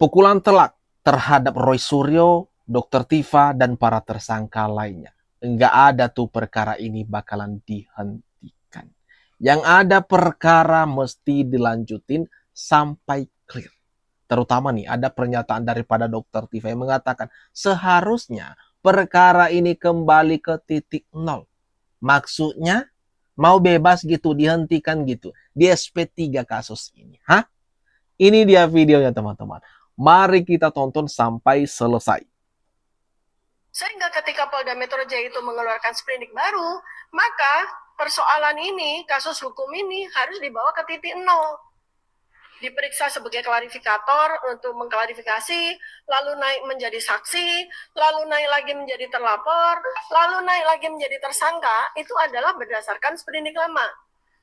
Pukulan telak terhadap Roy Suryo, Dr. Tifa, dan para tersangka lainnya. Enggak ada tuh perkara ini bakalan dihentikan. Yang ada perkara mesti dilanjutin sampai clear. Terutama nih ada pernyataan daripada Dr. Tifa yang mengatakan seharusnya perkara ini kembali ke titik nol. Maksudnya mau bebas gitu, dihentikan gitu. Di SP3 kasus ini. Hah? Ini dia videonya teman-teman. Mari kita tonton sampai selesai. Sehingga ketika Polda Metro Jaya itu mengeluarkan sprindik baru, maka persoalan ini, kasus hukum ini harus dibawa ke titik nol. Diperiksa sebagai klarifikator untuk mengklarifikasi, lalu naik menjadi saksi, lalu naik lagi menjadi terlapor, lalu naik lagi menjadi tersangka, itu adalah berdasarkan sprindik lama.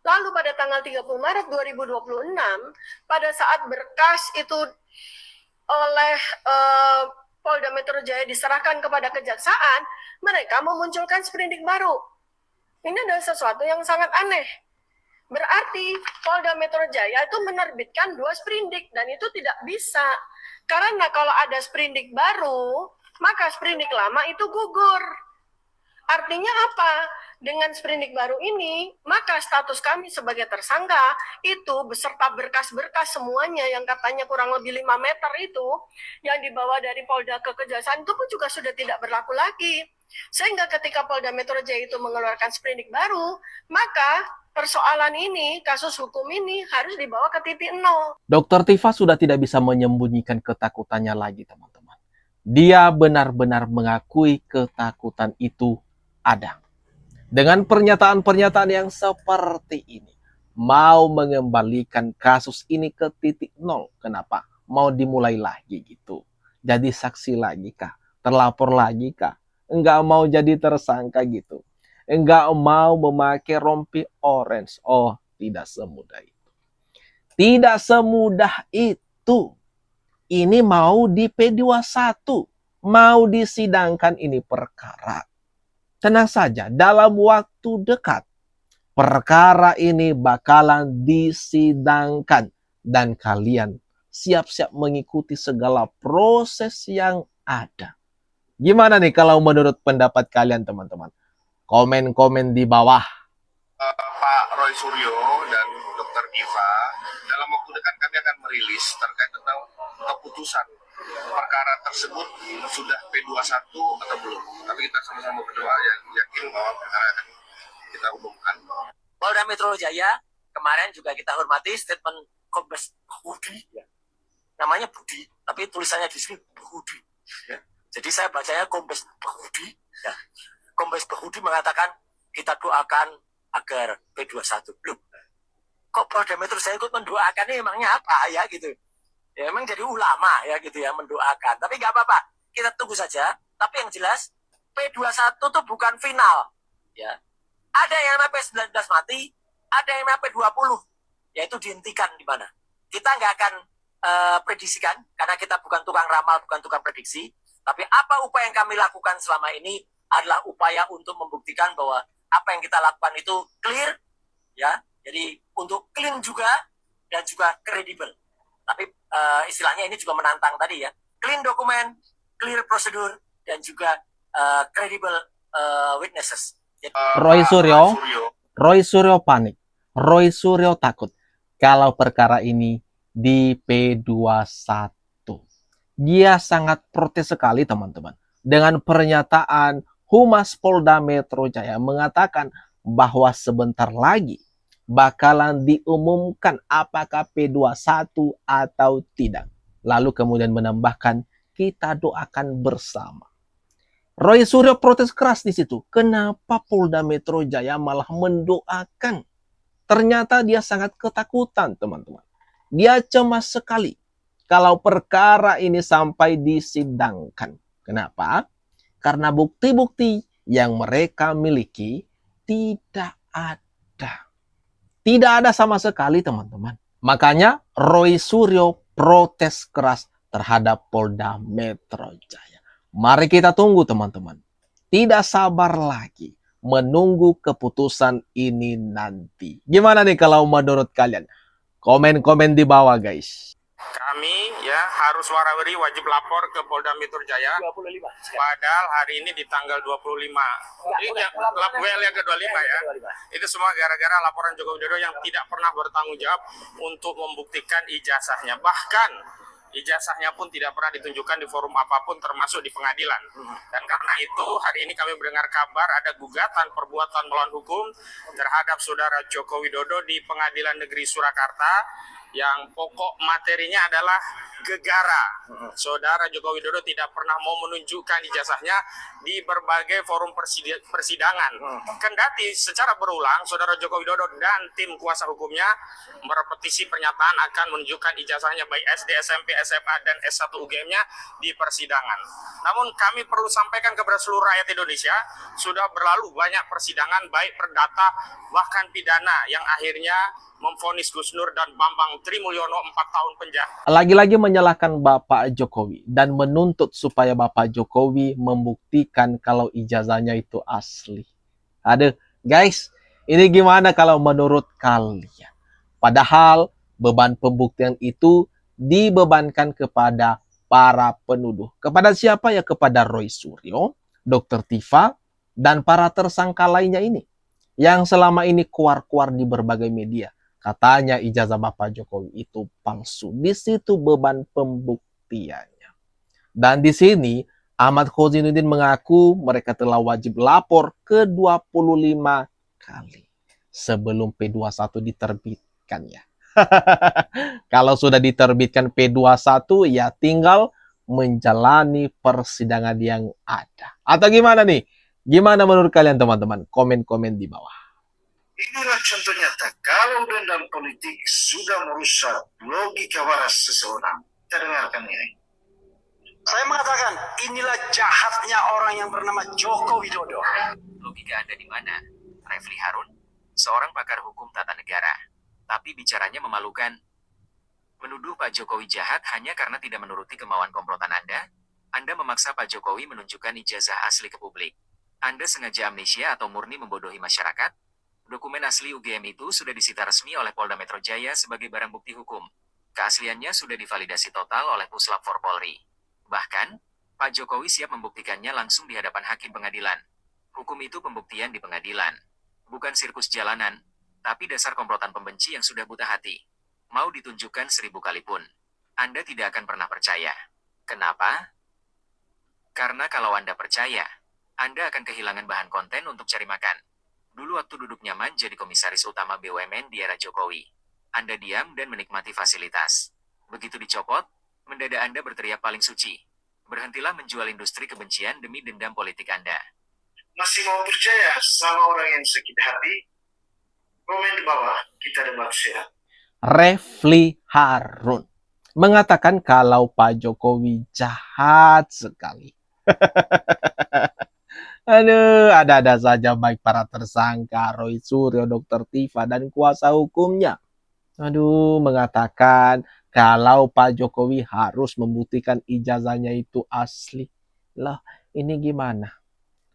Lalu pada tanggal 30 Maret 2026, pada saat berkas itu oleh Polda Metro Jaya diserahkan kepada kejaksaan, mereka memunculkan sprindik baru. Ini adalah sesuatu yang sangat aneh. Berarti Polda Metro Jaya itu menerbitkan 2 sprindik dan itu tidak bisa. Karena kalau ada sprindik baru, maka sprindik lama itu gugur. Artinya apa? Dengan sprindik baru ini, maka status kami sebagai tersangka itu beserta berkas-berkas semuanya yang katanya kurang lebih 5 meter itu, yang dibawa dari Polda ke Kejaksaan itu pun juga sudah tidak berlaku lagi. Sehingga ketika Polda Metro Jaya itu mengeluarkan sprindik baru, maka persoalan ini, kasus hukum ini harus dibawa ke titik nol. Dr. Tifa sudah tidak bisa menyembunyikan ketakutannya lagi teman-teman. Dia benar-benar mengakui ketakutan itu ada. Dengan pernyataan-pernyataan yang seperti ini, mau mengembalikan kasus ini ke titik nol. Kenapa? Mau dimulai lagi gitu. Jadi saksi lagi kah? Terlapor lagi kah? Enggak mau jadi tersangka gitu. Enggak mau memakai rompi orange. Oh, tidak semudah itu. Tidak semudah itu. Ini mau di P21. Mau disidangkan ini perkara. Tenang saja, dalam waktu dekat, perkara ini bakalan disidangkan. Dan kalian siap-siap mengikuti segala proses yang ada. Gimana nih kalau menurut pendapat kalian teman-teman? Komen-komen di bawah. Pak Roy Suryo dan Dr. Tifa, dalam waktu dekat kami akan merilis terkait tentang keputusan perkara tersebut sudah P21 atau belum. Tapi kita sama-sama berdoa yakin bahwa perkara akan kita umumkan. Polda Metro Jaya kemarin juga kita hormati statement Kombes Budi, ya. Namanya Budi, tapi tulisannya di sini Budi. Ya. Jadi saya bacanya Kombes Budi. Ya. Kombes Budi mengatakan kita doakan agar P21 belum. Kok Polda Metro Jaya ikut mendoakan ini emangnya apa ya gitu? Ya emang jadi ulama ya gitu ya mendoakan. Tapi nggak apa-apa, kita tunggu saja. Tapi yang jelas P21 itu bukan final. Ya. Ada yang P19 mati, ada yang P20, yaitu dihentikan di mana. Kita nggak akan prediksikan, karena kita bukan tukang ramal, bukan tukang prediksi. Tapi apa upaya yang kami lakukan selama ini adalah upaya untuk membuktikan bahwa apa yang kita lakukan itu clear, ya. Jadi untuk clean juga dan juga kredibel. Tapi istilahnya ini juga menantang tadi ya. Clean dokumen, clear prosedur, dan juga credible witnesses. Roy Suryo panik. Roy Suryo takut kalau perkara ini di P21. Dia sangat protes sekali teman-teman. Dengan pernyataan Humas Polda Metro Jaya mengatakan bahwa sebentar lagi bakalan diumumkan apakah P21 atau tidak. Lalu kemudian menambahkan kita doakan bersama. Roy Suryo protes keras di situ. Kenapa Polda Metro Jaya malah mendoakan? Ternyata dia sangat ketakutan, teman-teman. Dia cemas sekali kalau perkara ini sampai disidangkan. Kenapa? Karena bukti-bukti yang mereka miliki tidak ada. Tidak ada sama sekali, teman-teman. Makanya Roy Suryo protes keras terhadap Polda Metro Jaya. Mari kita tunggu teman-teman. Tidak sabar lagi menunggu keputusan ini nanti. Gimana nih kalau menurut kalian? Komen-komen di bawah guys. Kami ya harus warawiri wajib lapor ke Polda Metro Jaya. 25. Padahal hari ini di tanggal 25. Ini yang ke-25 ya. Itu semua gara-gara laporan Joko Widodo yang tidak pernah bertanggung jawab untuk membuktikan ijazahnya. Bahkan ijazahnya pun tidak pernah ditunjukkan di forum apapun termasuk di pengadilan. Dan karena itu hari ini kami mendengar kabar ada gugatan perbuatan melawan hukum terhadap saudara Joko Widodo di Pengadilan Negeri Surakarta yang pokok materinya adalah gegara. Saudara Joko Widodo tidak pernah mau menunjukkan ijazahnya di berbagai forum persidangan. Kendati secara berulang saudara Joko Widodo dan tim kuasa hukumnya merepetisi pernyataan akan menunjukkan ijazahnya baik SD, SMP, SMA, dan S1 UGM-nya di persidangan. Namun kami perlu sampaikan kepada seluruh rakyat Indonesia, sudah berlalu banyak persidangan baik perdata bahkan pidana yang akhirnya memvonis Gus Nur dan Bambang Trimulyono 4 tahun penjara. Lagi-lagi menyalahkan Bapak Jokowi dan menuntut supaya Bapak Jokowi membuktikan kalau ijazahnya itu asli. Aduh, guys, ini gimana kalau menurut kalian? Padahal beban pembuktian itu dibebankan kepada para penuduh. Kepada siapa ya? Kepada Roy Suryo, Dr. Tifa, dan para tersangka lainnya ini. Yang selama ini keluar-keluar di berbagai media. Katanya ijazah Bapak Jokowi itu palsu. Di situ beban pembuktiannya. Dan di sini Ahmad Khozinuddin mengaku mereka telah wajib lapor ke 25 kali sebelum P21 diterbitkan ya. Kalau sudah diterbitkan P21 ya tinggal menjalani persidangan yang ada. Atau gimana nih? Gimana menurut kalian teman-teman? Komen-komen di bawah. Inilah contoh nyata kalau dendam politik sudah merusak logika waras seseorang. Kita dengarkan ini. Saya mengatakan inilah jahatnya orang yang bernama Joko Widodo. Logika Anda di mana? Refli Harun, seorang pakar hukum tata negara. Tapi bicaranya memalukan. Menuduh Pak Jokowi jahat hanya karena tidak menuruti kemauan komplotan Anda memaksa Pak Jokowi menunjukkan ijazah asli ke publik. Anda sengaja amnesia atau murni membodohi masyarakat? Dokumen asli UGM itu sudah disita resmi oleh Polda Metro Jaya sebagai barang bukti hukum. Keasliannya sudah divalidasi total oleh Puslap 4 Polri. Bahkan, Pak Jokowi siap membuktikannya langsung di hadapan hakim pengadilan. Hukum itu pembuktian di pengadilan. Bukan sirkus jalanan, tapi dasar komplotan pembenci yang sudah buta hati. Mau ditunjukkan 1000 kali pun, Anda tidak akan pernah percaya. Kenapa? Karena kalau Anda percaya, Anda akan kehilangan bahan konten untuk cari makan. Dulu waktu duduk nyaman jadi komisaris utama BUMN di era Jokowi. Anda diam dan menikmati fasilitas. Begitu dicopot, mendadak Anda berteriak paling suci. Berhentilah menjual industri kebencian demi dendam politik Anda. Masih mau percaya sama orang yang sakit hati? Komen di bawah, kita debat sehat. Refli Harun mengatakan kalau Pak Jokowi jahat sekali. Aduh, ada-ada saja baik para tersangka, Roy Suryo, Dr. Tifa, dan kuasa hukumnya. Aduh, mengatakan kalau Pak Jokowi harus membuktikan ijazahnya itu asli. Lah, ini gimana?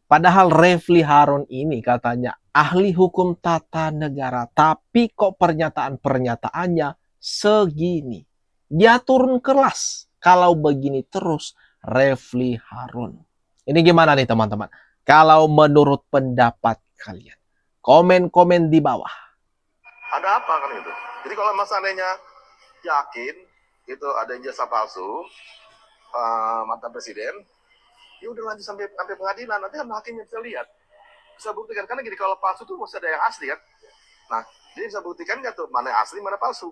Padahal Refli Harun ini katanya ahli hukum tata negara, tapi kok pernyataan-pernyataannya segini. Dia turun kelas kalau begini terus Refli Harun. Ini gimana nih teman-teman? Kalau menurut pendapat kalian, komen-komen di bawah. Ada apa kan itu? Jadi kalau seandainya yakin itu ada ijazah palsu mantan presiden, ya udah lanjut sampai pengadilan, nanti kan hakimnya bisa lihat, bisa buktikan. Karena gini, kalau palsu tuh mesti ada yang asli kan. Nah, dia bisa buktikan nggak tuh mana yang asli mana palsu.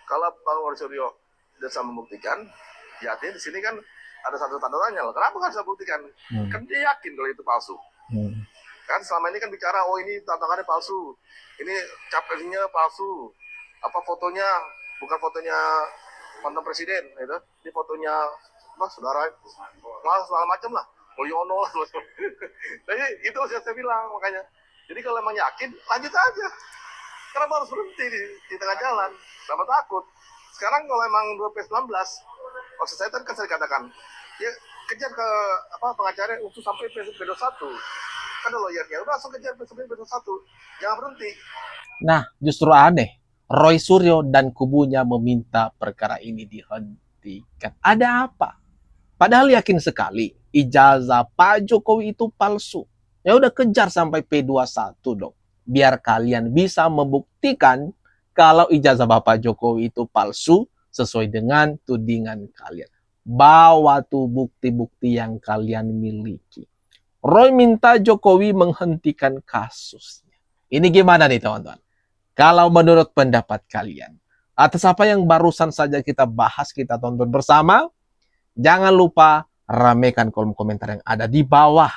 Kalau Pak Roy Suryo bisa membuktikan, ya artinya di sini kan ada satu tanda tanya loh. Kenapa nggak bisa buktikan? Kan dia yakin kalau itu palsu. Kan selama ini kan bicara, oh ini tantangannya palsu, ini capresnya palsu, apa fotonya bukan fotonya mantan presiden, gitu. Ini fotonya saudara, segala macam lah, Mulyono lah. Jadi itu yang saya bilang makanya. Jadi kalau emang yakin, lanjut aja. Kenapa harus berhenti di tengah jalan? Kenapa takut? Sekarang kalau emang 2019, maksud saya tadi kan saya katakan, ya kejar ke pengacara untuk sampai P21. Kan ada lawyernya, udah langsung kejar P21. Jangan berhenti. Nah, justru aneh. Roy Suryo dan kubunya meminta perkara ini dihentikan. Ada apa? Padahal yakin sekali ijazah Pak Jokowi itu palsu. Ya udah kejar sampai P21 dong. Biar kalian bisa membuktikan kalau ijazah Bapak Jokowi itu palsu sesuai dengan tudingan kalian. Bawa tuh bukti-bukti yang kalian miliki. Roy minta Jokowi menghentikan kasusnya. Ini gimana nih teman-teman? Kalau menurut pendapat kalian, atas apa yang barusan saja kita bahas, kita tonton bersama, jangan lupa ramekan kolom komentar yang ada di bawah.